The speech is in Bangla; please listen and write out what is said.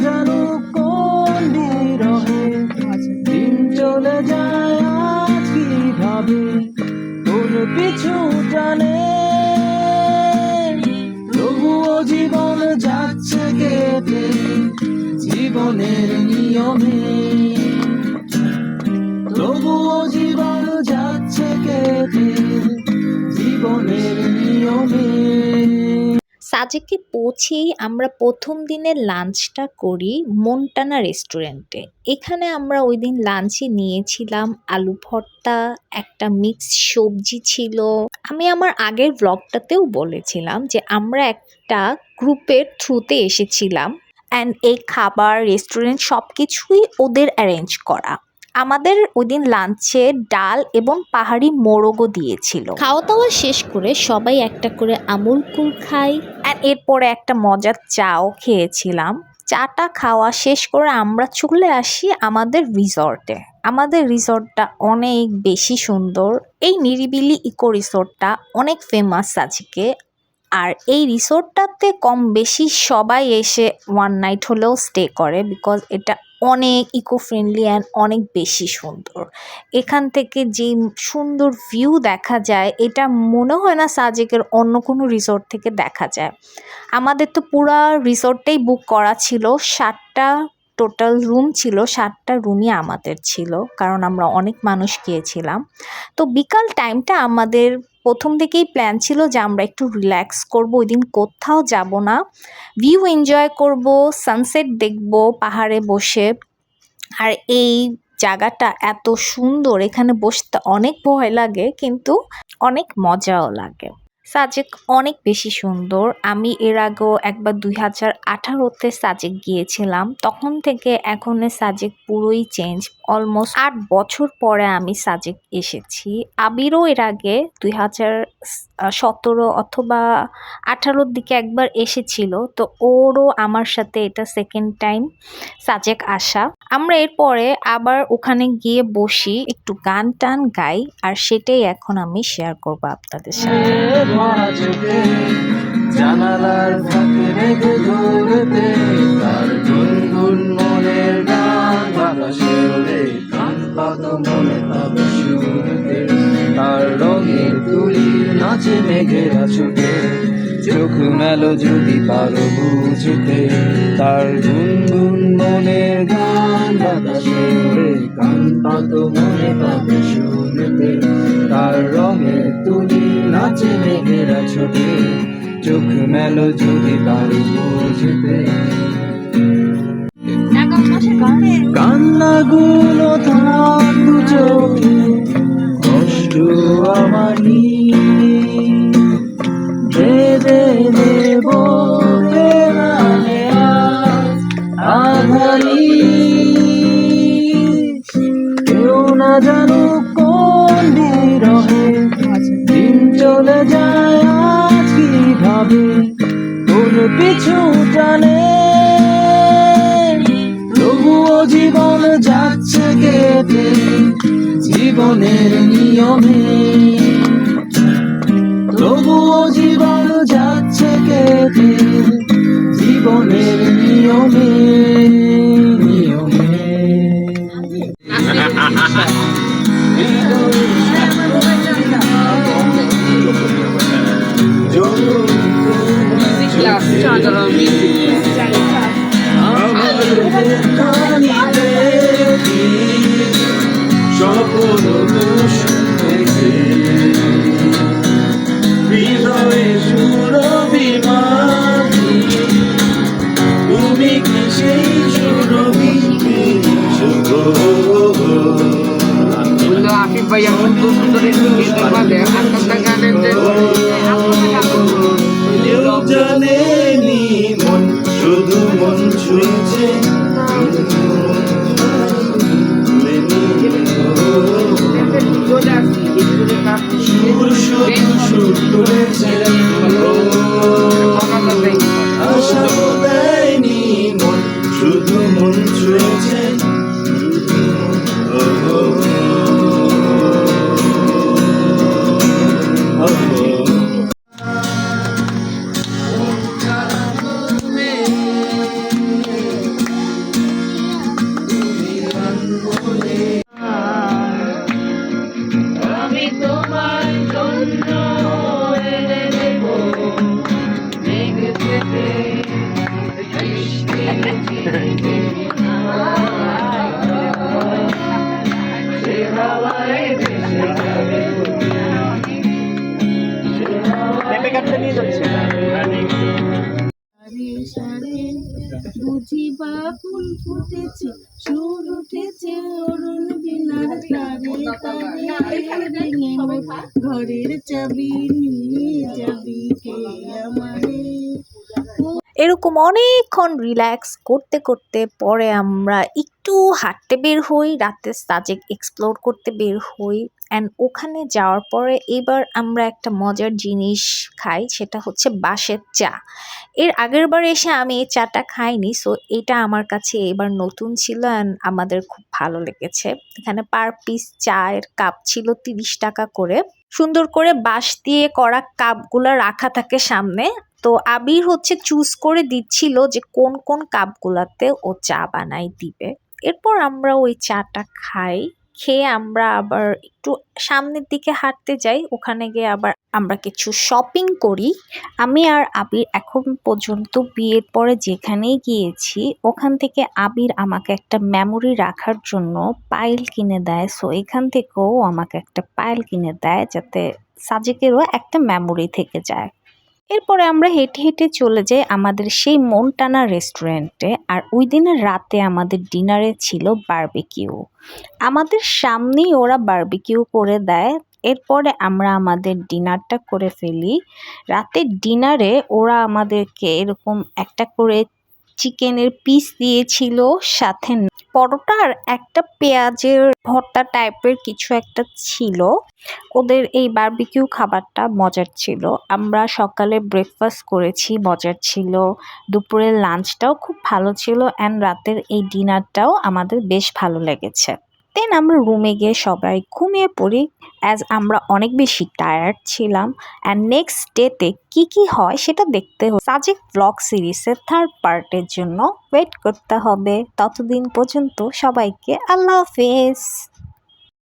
জানো কোন বিরহে দিন চলে যায় আজ কিভাবে তোর পিছু টানে, তবুও জীবন যাচ্ছে কেটে জীবনের নিয়মে, তবুও জীবন যাচ্ছে কেটে জীবনের নিয়মে। সাজেকে পৌঁছেই আমরা প্রথম দিনের লাঞ্চটা করি মন্টানা রেস্টুরেন্টে। এখানে আমরা ওই দিন লাঞ্চে নিয়েছিলাম আলু ভর্তা, একটা মিক্স সবজি ছিল। আমি আমার আগের ব্লগটাতেও বলেছিলাম যে আমরা একটা গ্রুপের থ্রুতে এসেছিলাম অ্যান্ড এই খাবার রেস্টুরেন্ট সব কিছুই ওদের অ্যারেঞ্জ করা। আমাদের ওই দিন লাঞ্চে ডাল এবং পাহাড়ি মোরগও দিয়েছিল। খাওয়া দাওয়া শেষ করে সবাই একটা করে আমুল কুল খাই অ্যান্ড এরপরে একটা মজার চাও খেয়েছিলাম। চাটা খাওয়া শেষ করে আমরা চলে আসি আমাদের রিসর্টে। আমাদের রিসর্টটা অনেক বেশি সুন্দর। এই নিরিবিলি ইকো রিসর্টটা অনেক ফেমাস আজকে। আর এই রিসোর্টটাতে কম বেশি সবাই এসে ওয়ান নাইট হলেও স্টে করে, বিকজ এটা অনেক ইকো ফ্রেন্ডলি অ্যান্ড অনেক বেশি সুন্দর। এখান থেকে যে সুন্দর ভিউ দেখা যায় এটা মনে হয় না সাজেকের অন্য কোনো রিসোর্ট থেকে দেখা যায়। আমাদের তো পুরা রিসোর্টটাই বুক করা ছিল, 7টা টোটাল রুম ছিল, 7টা রুমই আমাদের ছিল, কারণ আমরা অনেক মানুষ গিয়েছিলাম। তো বিকাল টাইমটা আমাদের প্রথম থেকেই প্ল্যান ছিল যে আমরা একটু রিল্যাক্স করব, ওই দিন কোথাও যাব না, ভিউ এনজয় করব, সানসেট দেখব পাহাড়ে বসে। আর এই জায়গাটা এত সুন্দর, এখানে বসতে অনেক ভয় লাগে কিন্তু অনেক মজাও লাগে। সাজেক অনেক বেশি সুন্দর। আমি এর আগেও একবার 2018-তে সাজেক গিয়েছিলাম, তখন থেকে এখনের সাজেক পুরোই চেঞ্জ। অলমোস্ট 8 বছর পরে আমি সাজেক এসেছি। আবিরও এর আগে 2017 অথবা 18-র দিকে একবার এসেছিল, তো ওরও আমার সাথে এটা সেকেন্ড টাইম সাজেক আসা। আমরা এরপরে আবার ওখানে গিয়ে বসি, একটু গান টান গাই, আর সেটাই এখন আমি শেয়ার করবো আপনাদের সাথে। জানালার ফাঁকে মেঘে ধরতে তার গুনগুন মনের গান বাতাসে ওরে, কান পাতো মনে পাবে শুনতে তার রঙের তুলির নাচে মেঘেরা ছুটে, চোখ মেলো যদি পারো বুঝতে তার গুনগুন মনের গান বাতাসে ওরে, কান পাতো মনে পাবে শুনতে তার রঙের তুলির নাচে মেঘেরা ছুটে, চোখ মেলো যদি পারো বুঝতে। কান্নাগুলো তার দু চোখে কষ্ট আমারই ভেবে দেব আধারি, কেউ না জানো কোন বিরহে দিন চলে যায় আজ কিভাবে তোর পিছু টানে, তবুও জীবন যাচ্ছে কেটে জীবনের নিয়মে, তবুও জীবন যাচ্ছে কেটে জীবনের নিয়মে নিয়মে। সকল দোষ থেকে হৃদয়ে সুরভিমানী, তুমি কি সেই সুরভি? আফিফ ভাই এখন তো সুন্দর জানেনি মন শুধু মন ছুঁয়েছে, সুর সুর তুলেছে আশা দেয়নি মন শুধু মন ছুঁয়েছে। সে হাওয়ায় ভেসে যাবে নেপে কাটতে নিয়ে যাচ্ছে সারে সারে বুঝি বা ফুল ফুটেছে সুর উঠেছে অরুণ বিনার তারে তারে ভেঙে মোর ঘরের চাবি নিয়ে যাবি কে আমারে। এরকম অনেকক্ষণ রিল্যাক্স করতে করতে পরে আমরা একটু হাঁটতে বের হই, রাতে সাজেক এক্সপ্লোর করতে বের হই। অ্যান্ড ওখানে যাওয়ার পরে এবার আমরা একটা মজার জিনিস খাই, সেটা হচ্ছে বাঁশের চা। এর আগের বার এসে আমি এই চাটা খাইনি, সো এটা আমার কাছে এবার নতুন ছিল অ্যান্ড আমাদের খুব ভালো লেগেছে। এখানে পার পিস চায়ের কাপ ছিল 30 টাকা করে। সুন্দর করে বাঁশ দিয়ে করা কাপগুলো রাখা থাকে সামনে। তো আবির হচ্ছে চুজ করে দিচ্ছিল যে কোন কোন কাপগুলাতে ও চা বানাই দিবে। এরপর আমরা ওই চাটা খাই, খেয়ে আমরা আবার একটু সামনের দিকে হাঁটতে যাই। ওখানে গিয়ে আবার আমরা কিছু শপিং করি। আমি আর আবির এখন পর্যন্ত বিয়ের পরে যেখানেই গিয়েছি ওখান থেকে আবির আমাকে একটা মেমোরি রাখার জন্য পাইল কিনে দেয়। সো এখান থেকেও আমাকে একটা পাইল কিনে দেয় যাতে সাজেকেরও একটা মেমোরি থেকে যায়। এরপরে আমরা হেঁটে হেঁটে চলে যাই আমাদের সেই মনটানা রেস্টুরেন্টে। আর ওই দিনের রাতে আমাদের ডিনারে ছিল বারবিকিউ। আমাদের সামনেই ওরা বারবিকিউ করে দেয়। এরপরে আমরা আমাদের ডিনারটা করে ফেলি। রাতের ডিনারে ওরা আমাদেরকে এরকম একটা করে চিকেনের পিস দিয়েছিল, সাথে পরোটা আর একটা পেঁয়াজের ভর্তা টাইপের কিছু একটা ছিল। ওদের এই বারবিকিউ খাবারটা মজার ছিল। আমরা সকালে ব্রেকফাস্ট করেছি, মজার ছিল। দুপুরের লাঞ্চটাও খুব ভালো ছিল অ্যান্ড রাতের এই ডিনারটাও আমাদের বেশ ভালো লেগেছে। দেন আমরা রুমে গিয়ে সবাই ঘুমিয়ে পড়ি, অ্যাজ আমরা অনেক বেশি টায়ার্ড ছিলাম। অ্যান্ড নেক্সট ডেতে কী হয় সেটা দেখতে সাজেক ব্লগ সিরিজের 3rd পার্টের জন্য ওয়েট করতে হবে। ততদিন পর্যন্ত সবাইকে আল্লাহ হাফেজ।